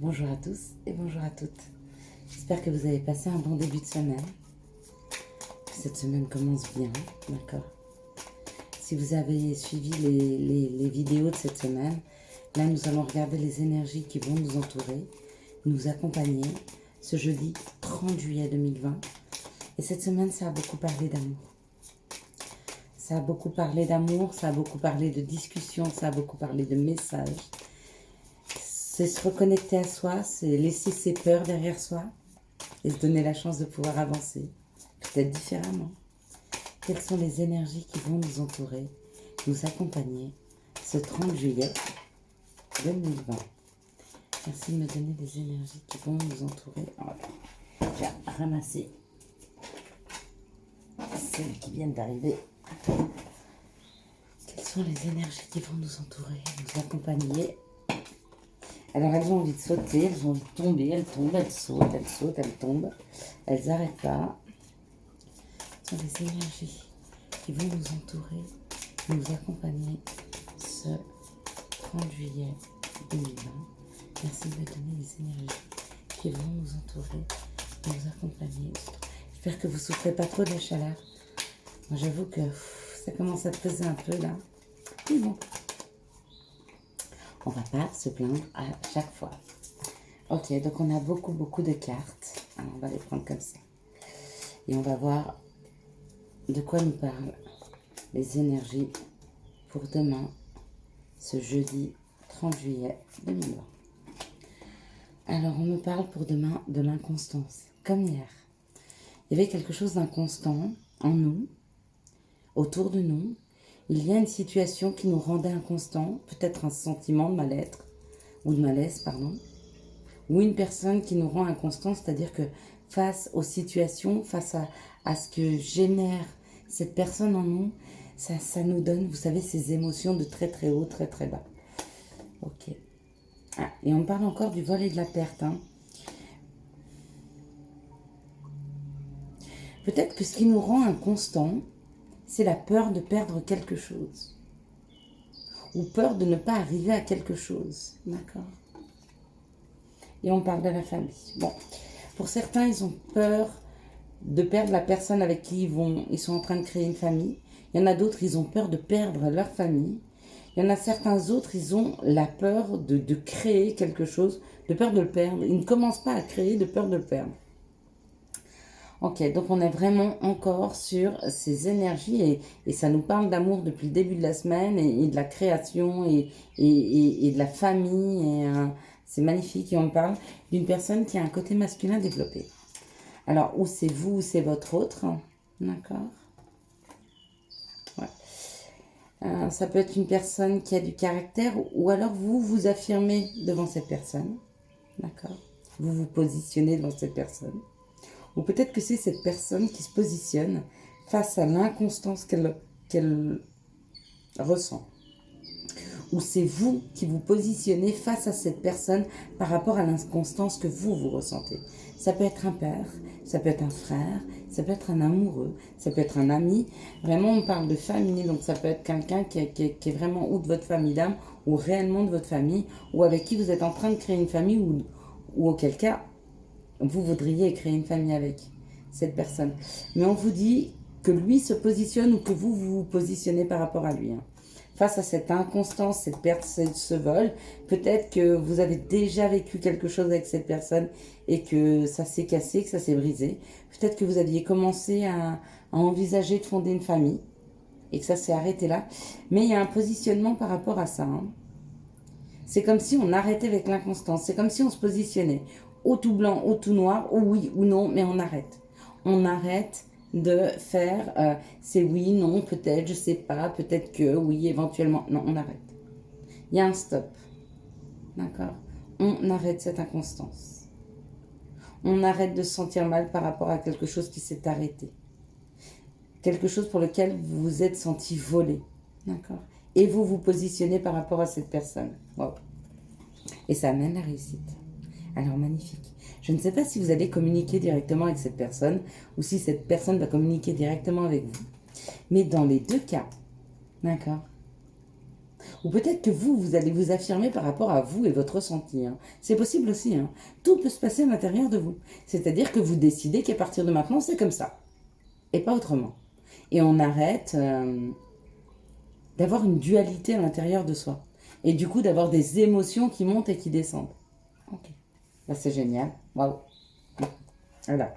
Bonjour à tous et bonjour à toutes. J'espère que vous avez passé un bon début de semaine. Que cette semaine commence bien, d'accord. Si vous avez suivi les vidéos de cette semaine, là nous allons regarder les énergies qui vont nous entourer, nous accompagner ce jeudi 30 juillet 2020. Et cette semaine, ça a beaucoup parlé d'amour. Ça a beaucoup parlé d'amour, ça a beaucoup parlé de discussion, ça a beaucoup parlé de messages. C'est se reconnecter à soi, c'est laisser ses peurs derrière soi et se donner la chance de pouvoir avancer, peut-être différemment. Quelles sont les énergies qui vont nous entourer, nous accompagner ce 30 juillet 2020. Merci de me donner des énergies qui vont nous entourer. Voilà. Je vais ramasser celles qui viennent d'arriver. Quelles sont les énergies qui vont nous entourer, nous accompagner? Alors elles ont envie de sauter, elles ont envie de tomber, elles tombent, elles sautent, elles tombent. Elles n'arrêtent pas. Ce sont les énergies qui vont nous entourer, nous accompagner ce 30 juillet 2020. Merci de me donner les énergies qui vont nous entourer, nous accompagner. J'espère que vous ne souffrez pas trop de la chaleur. Moi j'avoue que ça commence à peser un peu là. Mais bon. On ne va pas se plaindre à chaque fois. Ok, donc on a beaucoup de cartes. Alors on va les prendre comme ça. Et on va voir de quoi nous parlent les énergies pour demain, ce jeudi 30 juillet 2020. Alors on me parle pour demain de l'inconstance, comme hier. Il y avait quelque chose d'inconstant en nous, autour de nous. Il y a une situation qui nous rendait inconstants, peut-être un sentiment de mal-être, ou de malaise, pardon, ou une personne qui nous rend inconstants, c'est-à-dire que face aux situations, face à ce que génère cette personne en nous, ça nous donne, vous savez, ces émotions de très haut, très bas. Ok. Ah, et on parle encore du vol et de la perte. Peut-être que ce qui nous rend inconstants, c'est la peur de perdre quelque chose. Ou peur de ne pas arriver à quelque chose. D'accord? Et on parle de la famille. Bon, pour certains, ils ont peur de perdre la personne avec qui ils sont en train de créer une famille. Il y en a d'autres, ils ont peur de perdre leur famille. Il y en a certains autres, ils ont la peur de créer quelque chose, de peur de le perdre. Ils ne commencent pas à créer de peur de le perdre. Ok, donc on est vraiment encore sur ces énergies et ça nous parle d'amour depuis le début de la semaine et de la création et de la famille. C'est magnifique et on parle d'une personne qui a un côté masculin développé. Alors, ou c'est vous ou c'est votre autre, d'accord? Ouais. Ça peut être une personne qui a du caractère ou alors vous vous affirmez devant cette personne, d'accord? Vous vous positionnez devant cette personne. Ou peut-être que c'est cette personne qui se positionne face à l'inconstance qu'elle ressent. Ou c'est vous qui vous positionnez face à cette personne par rapport à l'inconstance que vous ressentez. Ça peut être un père, ça peut être un frère, ça peut être un amoureux, ça peut être un ami. Vraiment, on parle de famille, donc ça peut être quelqu'un qui est vraiment ou de votre famille d'âme, ou réellement de votre famille, ou avec qui vous êtes en train de créer une famille, ou auquel cas, vous voudriez créer une famille avec cette personne. Mais on vous dit que lui se positionne ou que vous vous positionnez par rapport à lui. Face à cette inconstance, cette perte, ce vol, peut-être que vous avez déjà vécu quelque chose avec cette personne et que ça s'est cassé, que ça s'est brisé. Peut-être que vous aviez commencé à envisager de fonder une famille et que ça s'est arrêté là. Mais il y a un positionnement par rapport à ça. C'est comme si on arrêtait avec l'inconstance. C'est comme si on se positionnait ou tout blanc ou tout noir, ou oui ou non, mais on arrête. On arrête de faire c'est oui, non, peut-être, je sais pas, peut-être que, oui, éventuellement. Non, on arrête. Il y a un stop. D'accord? On arrête cette inconstance. On arrête de se sentir mal par rapport à quelque chose qui s'est arrêté. Quelque chose pour lequel vous vous êtes senti voler. D'accord? Et vous vous positionnez par rapport à cette personne. Wow. Et ça amène la réussite. Alors magnifique. Je ne sais pas si vous allez communiquer directement avec cette personne ou si cette personne va communiquer directement avec vous. Mais dans les deux cas, d'accord, Ou peut-être que vous allez vous affirmer par rapport à vous et votre ressenti. Hein. C'est possible aussi. Hein. Tout peut se passer à l'intérieur de vous. C'est-à-dire que vous décidez qu'à partir de maintenant, c'est comme ça. Et pas autrement. Et on arrête d'avoir une dualité à l'intérieur de soi. Et du coup, d'avoir des émotions qui montent et qui descendent. Ok. Là, c'est génial. Waouh. Voilà.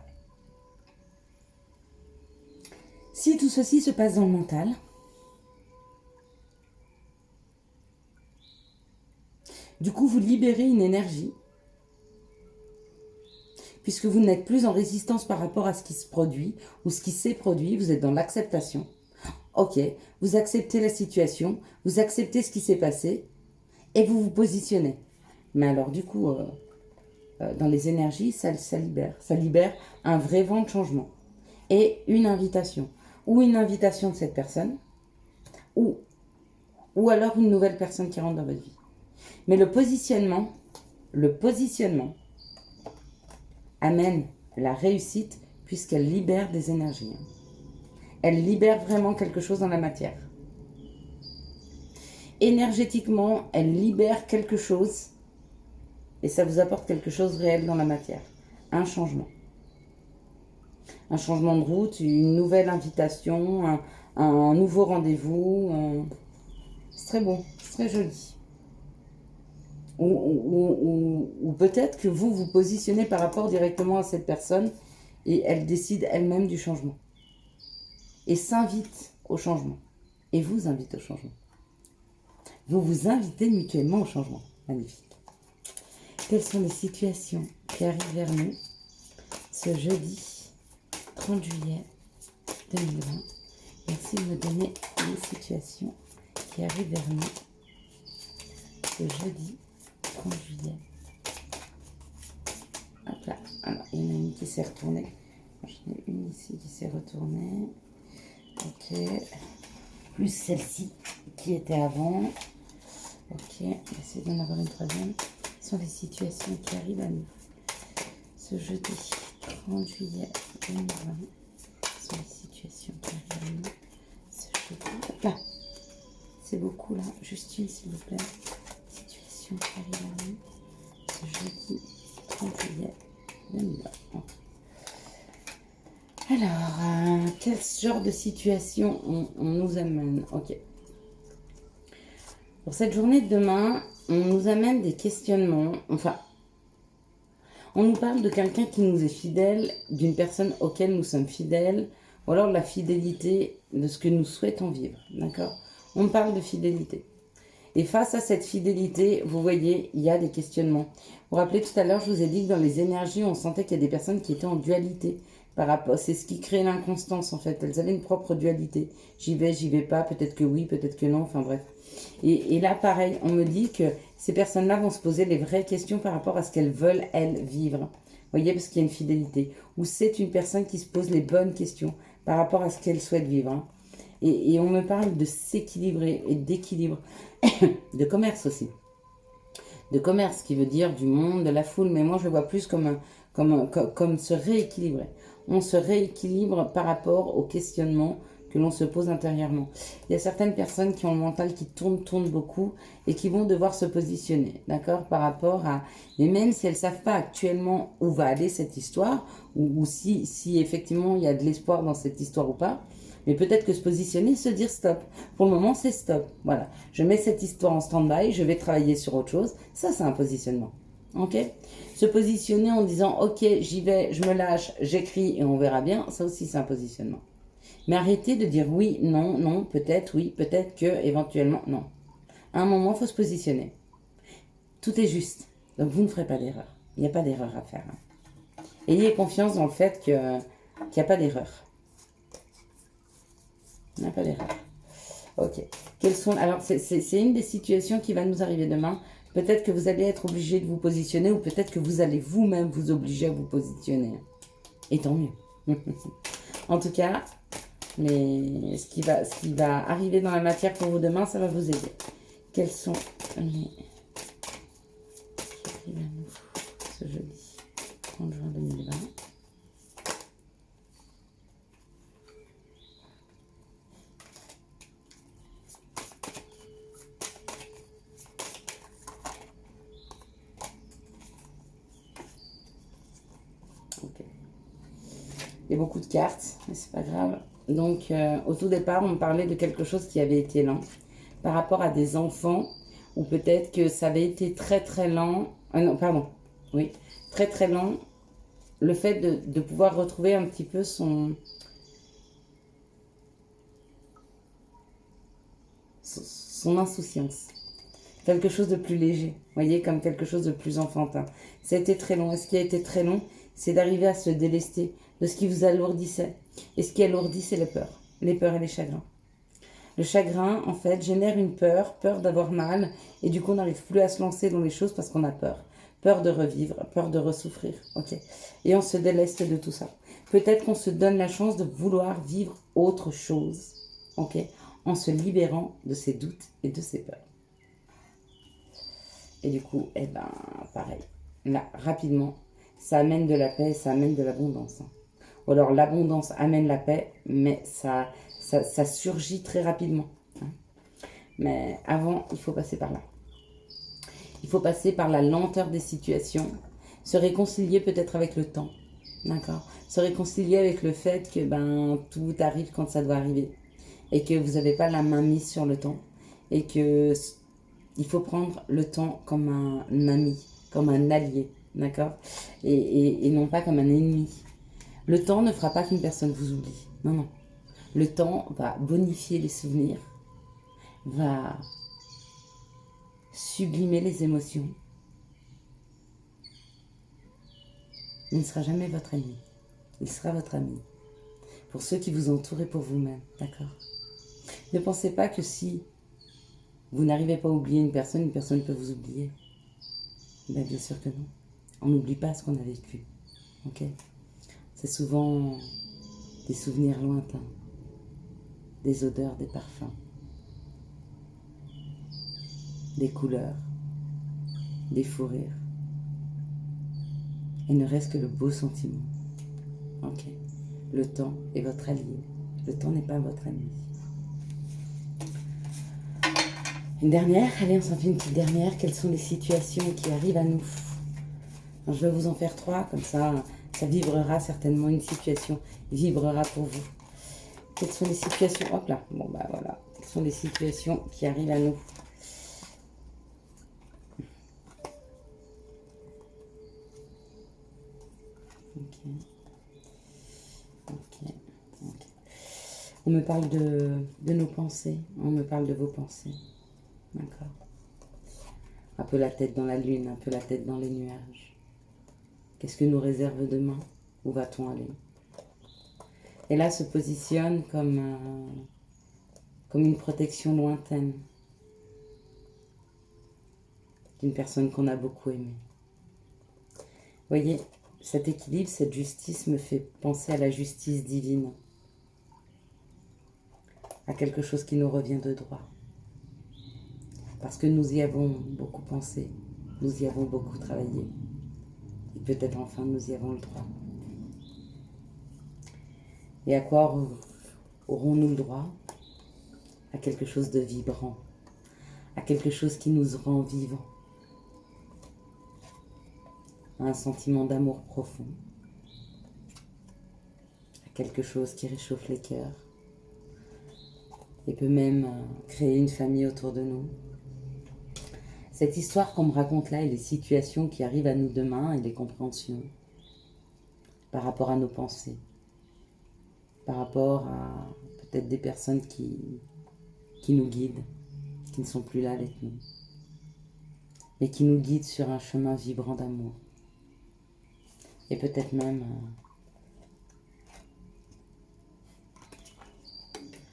Si tout ceci se passe dans le mental, du coup, vous libérez une énergie, puisque vous n'êtes plus en résistance par rapport à ce qui se produit ou ce qui s'est produit, vous êtes dans l'acceptation. Ok, vous acceptez la situation, vous acceptez ce qui s'est passé, et vous vous positionnez. Mais alors, du coup, dans les énergies, ça libère. Ça libère un vrai vent de changement. Et une invitation. Ou une invitation de cette personne, ou alors une nouvelle personne qui rentre dans votre vie. Mais le positionnement amène la réussite puisqu'elle libère des énergies. Elle libère vraiment quelque chose dans la matière. Énergétiquement, elle libère quelque chose et ça vous apporte quelque chose de réel dans la matière. Un changement. Un changement de route, une nouvelle invitation, un nouveau rendez-vous. C'est très beau, c'est très joli. Ou peut-être que vous vous positionnez par rapport directement à cette personne et elle décide elle-même du changement. Et s'invite au changement. Et vous invite au changement. Vous vous invitez mutuellement au changement. Magnifique. Quelles sont les situations qui arrivent vers nous ce jeudi 30 juillet 2020? Merci de me donner les situations qui arrivent vers nous ce jeudi 30 juillet. Hop là. Alors, il y en a une qui s'est retournée. J'en ai une ici qui s'est retournée. Ok. Plus celle-ci qui était avant. Ok. On va essayer d'en avoir une troisième. Ce sont les situations qui arrivent à nous ce jeudi 30 juillet 2020. Ce sont les situations qui arrivent à nous ce jeudi. Hop là. C'est beaucoup là. Juste une s'il vous plaît. Situation qui arrive à nous ce jeudi 30 juillet 2020. Alors, quel genre de situation on nous amène? Ok. Pour cette journée de demain, on nous amène des questionnements. Enfin, on nous parle de quelqu'un qui nous est fidèle, d'une personne auquel nous sommes fidèles, ou alors de la fidélité de ce que nous souhaitons vivre. D'accord? On parle de fidélité. Et face à cette fidélité, vous voyez, il y a des questionnements. Vous vous rappelez tout à l'heure, je vous ai dit que dans les énergies, on sentait qu'il y a des personnes qui étaient en dualité. Par rapport, c'est ce qui crée l'inconstance en fait. Elles avaient une propre dualité. J'y vais pas, peut-être que oui, peut-être que non, enfin bref. Et là, pareil, on me dit que ces personnes-là vont se poser les vraies questions par rapport à ce qu'elles veulent, elles, vivre. Vous voyez, parce qu'il y a une fidélité. Ou c'est une personne qui se pose les bonnes questions par rapport à ce qu'elle souhaite vivre. Hein. Et on me parle de s'équilibrer et d'équilibre. De commerce aussi. De commerce qui veut dire du monde, de la foule. Mais moi, je le vois plus comme se rééquilibrer. On se rééquilibre par rapport au questionnement que l'on se pose intérieurement. Il y a certaines personnes qui ont le mental qui tourne beaucoup et qui vont devoir se positionner, d'accord, par rapport à... Mais même si elles ne savent pas actuellement où va aller cette histoire, ou si effectivement il y a de l'espoir dans cette histoire ou pas, mais peut-être que se positionner, se dire stop. Pour le moment, c'est stop. Voilà. Je mets cette histoire en stand-by, je vais travailler sur autre chose. Ça, c'est un positionnement. Ok? Se positionner en disant ok, j'y vais, je me lâche, j'écris et on verra bien, ça aussi c'est un positionnement. Mais arrêtez de dire oui, non, non, peut-être, oui, peut-être que, éventuellement, non. À un moment, il faut se positionner. Tout est juste. Donc vous ne ferez pas d'erreur. Il n'y a pas d'erreur à faire. Hein. Ayez confiance dans le fait qu'il n'y a pas d'erreur. Il n'y a pas d'erreur. Ok. Quelles sont... Alors, c'est une des situations qui va nous arriver demain. Peut-être que vous allez être obligé de vous positionner ou peut-être que vous allez vous-même vous obliger à vous positionner. Et tant mieux. En tout cas, mais ce qui va arriver dans la matière pour vous demain, ça va vous aider. Quels sont les qui arrivent à nous ce jeudi 30 juin 2020? Il y a beaucoup de cartes, mais c'est pas grave. Donc, au tout départ, on me parlait de quelque chose qui avait été lent par rapport à des enfants, ou peut-être que ça avait été très très lent. Ah non, pardon. Oui, très très lent. Le fait de pouvoir retrouver un petit peu son insouciance. Quelque chose de plus léger, vous voyez, comme quelque chose de plus enfantin. Ça a été très long. Et ce qui a été très long, c'est d'arriver à se délester de ce qui vous alourdissait. Et ce qui alourdit, c'est les peurs et les chagrins. Le chagrin, en fait, génère une peur, peur d'avoir mal, et du coup, on n'arrive plus à se lancer dans les choses parce qu'on a peur. Peur de revivre, peur de ressouffrir, ok. Et on se déleste de tout ça. Peut-être qu'on se donne la chance de vouloir vivre autre chose, ok, en se libérant de ses doutes et de ses peurs. Et du coup, eh ben, pareil. Là, rapidement, ça amène de la paix, ça amène de l'abondance. Ou alors l'abondance amène la paix, mais ça surgit très rapidement. Mais avant, il faut passer par là. Il faut passer par la lenteur des situations, se réconcilier peut-être avec le temps, d'accord. Se réconcilier avec le fait que ben, tout arrive quand ça doit arriver et que vous n'avez pas la main mise sur le temps et que il faut prendre le temps comme un ami, comme un allié, d'accord, et non pas comme un ennemi. Le temps ne fera pas qu'une personne vous oublie, non, non. Le temps va bonifier les souvenirs, va sublimer les émotions. Il ne sera jamais votre ennemi, il sera votre ami. Pour ceux qui vous entourent et pour vous-même, d'accord. Ne pensez pas que si vous n'arrivez pas à oublier une personne peut vous oublier. Ben, bien sûr que non. On n'oublie pas ce qu'on a vécu, ok. C'est souvent des souvenirs lointains, des odeurs, des parfums, des couleurs, des fous rires. Il ne reste que le beau sentiment. Ok. Le temps est votre allié. Le temps n'est pas votre ennemi. Une dernière, allez, on s'en fait une petite dernière. Quelles sont les situations qui arrivent à nous? Alors, je vais vous en faire 3, comme ça vibrera certainement, une situation vibrera pour vous. Quelles sont les situations? Hop là, bon bah voilà. Quelles sont les situations qui arrivent à nous? Ok. Ok. Ok. On me parle de nos pensées. On me parle de vos pensées. D'accord. Un peu la tête dans la lune, un peu la tête dans les nuages. Qu'est-ce que nous réserve demain? Où va-t-on aller? Et là se positionne comme une protection lointaine d'une personne qu'on a beaucoup aimée. Vous voyez, cet équilibre, cette justice me fait penser à la justice divine, à quelque chose qui nous revient de droit. Parce que nous y avons beaucoup pensé, nous y avons beaucoup travaillé. Et peut-être enfin nous y avons le droit. Et à quoi aurons-nous le droit? À quelque chose de vibrant, à quelque chose qui nous rend vivants, à un sentiment d'amour profond, à quelque chose qui réchauffe les cœurs et peut même créer une famille autour de nous. Cette histoire qu'on me raconte là et les situations qui arrivent à nous demain et les compréhensions par rapport à nos pensées, par rapport à peut-être des personnes qui nous guident, qui ne sont plus là avec nous, mais qui nous guident sur un chemin vibrant d'amour. Et peut-être même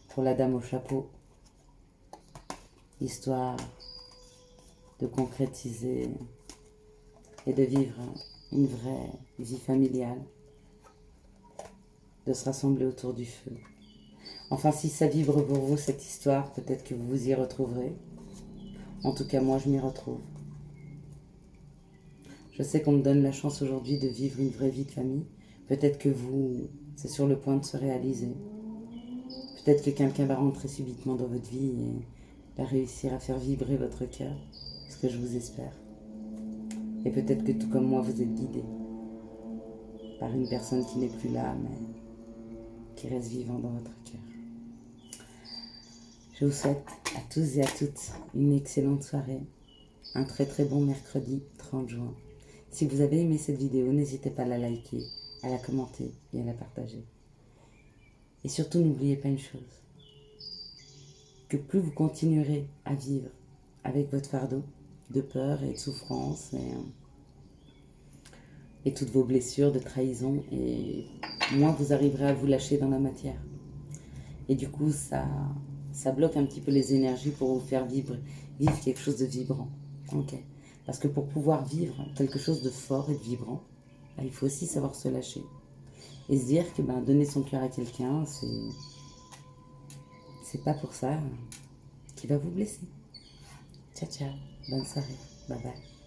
pour la dame au chapeau, histoire de concrétiser et de vivre une vraie vie familiale, de se rassembler autour du feu. Enfin, si ça vibre pour vous cette histoire, peut-être que vous vous y retrouverez. En tout cas, moi, je m'y retrouve. Je sais qu'on me donne la chance aujourd'hui de vivre une vraie vie de famille. Peut-être que vous, c'est sur le point de se réaliser. Peut-être que quelqu'un va rentrer subitement dans votre vie et va réussir à faire vibrer votre cœur. Ce que je vous espère. Et peut-être que tout comme moi, vous êtes guidé par une personne qui n'est plus là, mais qui reste vivant dans votre cœur. Je vous souhaite à tous et à toutes une excellente soirée, un très très bon mercredi 30 juin. Si vous avez aimé cette vidéo, n'hésitez pas à la liker, à la commenter et à la partager. Et surtout, n'oubliez pas une chose, que plus vous continuerez à vivre avec votre fardeau de peur et de souffrance et toutes vos blessures de trahison, et moins vous arriverez à vous lâcher dans la matière. Et du coup, ça bloque un petit peu les énergies pour vous faire vivre quelque chose de vibrant. Okay. Parce que pour pouvoir vivre quelque chose de fort et de vibrant, il faut aussi savoir se lâcher. Et se dire que donner son cœur à quelqu'un, c'est pas pour ça qu'il va vous blesser. Ciao, ciao. Bonne soirée. Bye bye.